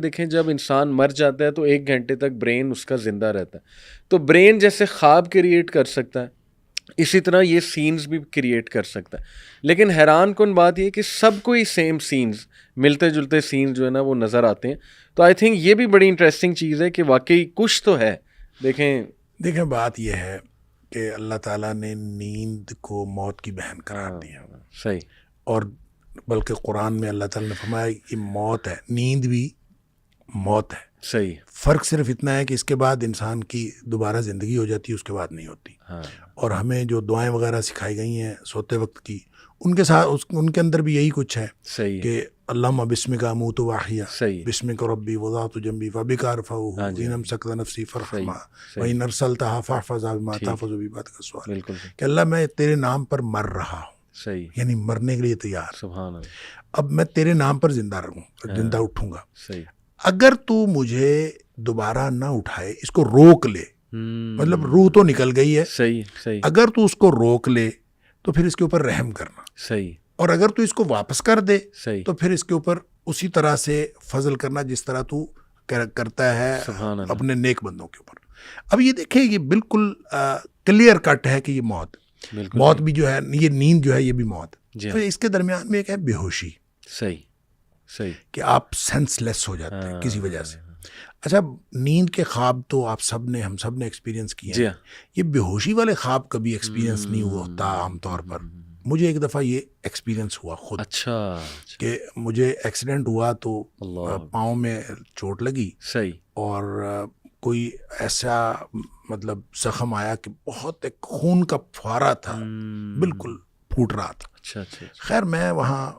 دیکھیں جب انسان مر جاتا ہے تو 1 گھنٹے تک برین اس کا زندہ رہتا ہے. تو برین جیسے خواب کریٹ کر سکتا ہے اسی طرح یہ سینز بھی کریٹ کر سکتا ہے. لیکن حیران کن بات یہ کہ سب کو ہی سیم سینز ملتے جلتے سینز جو ہے نا وہ نظر آتے ہیں. تو آئی تھنک یہ بھی بڑی انٹرسٹنگ چیز ہے کہ واقعی کچھ تو ہے. دیکھیں بات یہ ہے کہ اللہ تعالیٰ نے نیند کو موت کی بہن قرار دیا. صحیح. اور بلکہ قرآن میں اللہ تعالیٰ نے فرمایا یہ موت ہے، نیند بھی موت ہے. صحیح. فرق صرف اتنا ہے کہ اس کے بعد انسان کی دوبارہ زندگی ہو جاتی ہے، اس کے بعد نہیں ہوتی. اور ہمیں جو دعائیں وغیرہ سکھائی گئی ہیں سوتے وقت کی، ان کے ساتھ ان کے اندر بھی یہی کچھ ہے. صحیح. کہ اللہم بسمک اموت واحیا، صحیح. بسمک ربی وضعت جنبی فبک ارفعہ ان امسکت نفسی فرحما وان ارسلتها فاحفظها بما تحفظ بعبادک الصالحین. بالکل. کہ اللہ میں تیرے نام پر مر رہا ہوں. صحیح. یعنی مرنے کے لیے تیار. سبحان اللہ. اب میں تیرے نام پر زندہ رہوں، زندہ اٹھوں گا. صحیح. اگر تو مجھے دوبارہ نہ اٹھائے، اس کو روک لے، مطلب روح تو نکل گئی ہے. صحیح. صحیح. اگر تو اس کو روک لے تو پھر اس کے اوپر رحم کرنا. صحیح. اور اگر تو اس کو واپس کر دے صحیح. تو پھر اس کے اوپر اسی طرح سے فضل کرنا جس طرح تو کرتا ہے اپنے نیک بندوں کے اوپر. اب یہ دیکھیں یہ بالکل کلیئر کٹ ہے کہ یہ موت بھی جو ہے، یہ نیند جو ہے یہ بھی موت. پھر اس کے درمیان میں ایک ہے بے ہوشی. صحیح. صحیح. کہ آپ سینس لیس ہو جاتے ہیں کسی وجہ سے. اچھا، نیند کے خواب تو آپ سب نے، ہم سب نے ایکسپیرینس کیے ہیں. یہ بے ہوشی والے خواب کبھی ایکسپیرینس نہیں ہوتا عام طور پر. مجھے ایک دفعہ یہ ایکسپیرینس ہوا خود. اچھا. کہ مجھے ایکسیڈنٹ ہوا تو پاؤں میں چوٹ لگی. صحیح. اور کوئی ایسا مطلب زخم آیا کہ بہت ایک خون کا فوارہ تھا، بالکل پھوٹ رہا تھا. اچھا اچھا. خیر میں وہاں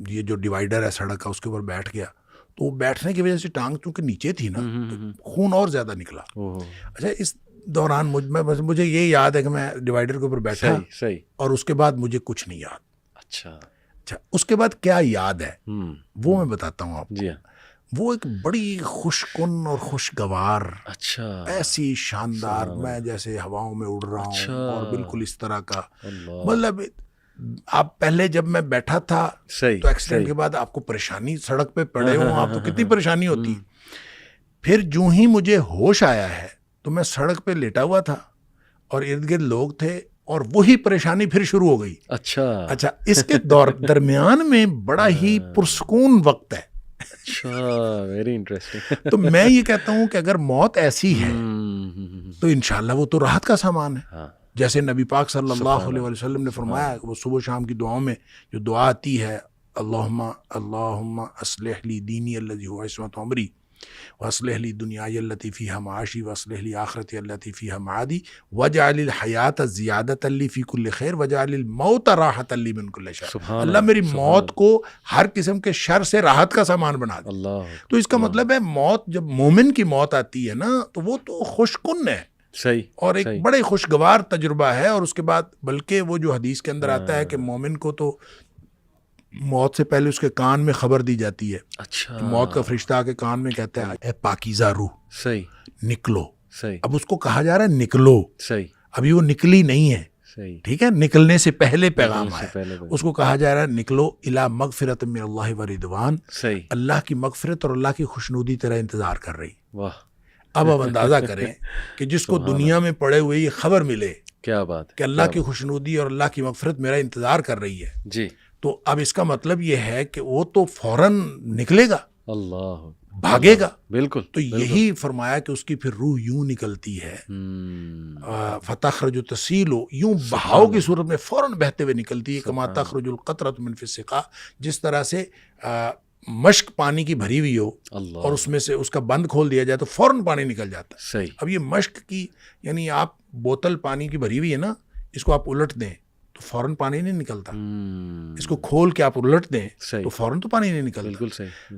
یہ جو ڈیوائیڈر ہے سڑک کا اس کے اوپر بیٹھ گیا، تو وہ بیٹھنے کی وجہ سے ٹانگ چونکہ نیچے تھی نا تو خون اور زیادہ نکلا. اچھا، اس دوران مجھے یہ یاد ہے کہ میں ڈیوائیڈر کے اوپر بیٹھا. صحیح. اور اس کے بعد مجھے کچھ نہیں یاد. اچھا. اس کے بعد کیا یاد ہے وہ میں بتاتا ہوں آپ کو. جی. وہ ایک بڑی خوش کن اور خوشگوار، اچھا، ایسی شاندار، میں جیسے ہواؤں میں اڑ رہا ہوں اور بالکل اس طرح کا. مطلب آپ پہلے جب میں بیٹھا تھا تو ایکسیڈنٹ کے بعد آپ کو پریشانی، سڑک پہ پڑے ہوں آپ تو کتنی پریشانی ہوتی. پھر جو ہی مجھے ہوش آیا ہے تو میں سڑک پہ لیٹا ہوا تھا اور ارد گرد لوگ تھے اور وہی پریشانی پھر شروع ہو گئی. اچھا، اس کے درمیان میں بڑا ہی پرسکون وقت ہے. اچھا، ویری انٹرسٹنگ. تو میں یہ کہتا ہوں کہ اگر موت ایسی ہے تو انشاءاللہ وہ تو راحت کا سامان ہے. جیسے نبی پاک صلی اللہ علیہ وسلم نے فرمایا کہ وہ صبح شام کی دعاؤں میں جو دعا آتی ہے، اللہم اصلح لی دینی الذی هو عصمۃ امری واصلح لی دنیای التی فیہا معاشی واصلح لی آخرتی التی فیہا معادی واجعل الحیات زیادۃ لی فی کل خیر واجعل الموت راحۃ لی من کل شر. اللہ میری موت کو ہر قسم کے شر سے راحت کا سامان بنا دے. تو اس کا مطلب ہے موت، جب مومن کی موت آتی ہے نا تو وہ تو خوش کن ہے. صحیح. اور ایک بڑے خوشگوار تجربہ ہے. اور اس کے بعد بلکہ وہ جو حدیث کے اندر آتا ہے کہ مومن کو تو موت سے پہلے اس کے کان میں خبر دی جاتی ہے. اچھا. موت کا فرشتہ آ کے کان میں کہتا ہے اے پاکیزہ روح، صحیح، نکلو. صحیح. اب اس کو کہا جا رہا ہے نکلو. صحیح. ابھی وہ نکلی نہیں ہے. صحیح. ٹھیک ہے، نکلنے سے پہلے پیغام آیا. اس کو کہا جا رہا ہے نکلو الی مغفرۃ من اللہ و رضوان. صحیح. اللہ کی مغفرت اور اللہ کی خوشنودی تیرا انتظار کر رہی. واہ. اب آپ اندازہ کریں کہ جس کو دنیا میں پڑے ہوئے یہ خبر ملے، کیا بات کہ اللہ کی خوشنودی اور اللہ کی مغفرت میرا انتظار کر رہی ہے. جی. تو اب اس کا مطلب یہ ہے کہ وہ تو فوراً نکلے گا، اللہ بھاگے گا. بالکل. تو یہی فرمایا کہ اس کی پھر روح یوں نکلتی ہے، فتخرج تسیل، یوں بہاؤ کی صورت میں فوراً بہتے ہوئے نکلتی ہے. کما تخرج القطرۃ من فی السقا، جس طرح سے مشک پانی کی بھری ہوئی ہو اور اس میں سے اس کا بند کھول دیا جائے تو فوراً پانی نکل جاتا ہے. صحیح. اب یہ مشک کی، یعنی آپ بوتل پانی کی بھری ہوئی ہے نا، اس کو آپ الٹ دیں تو فوراً پانی نہیں نکلتا. اس کو کھول کے آپ الٹ دیں تو فوراً تو پانی نہیں نکلتا. بالکل صحیح.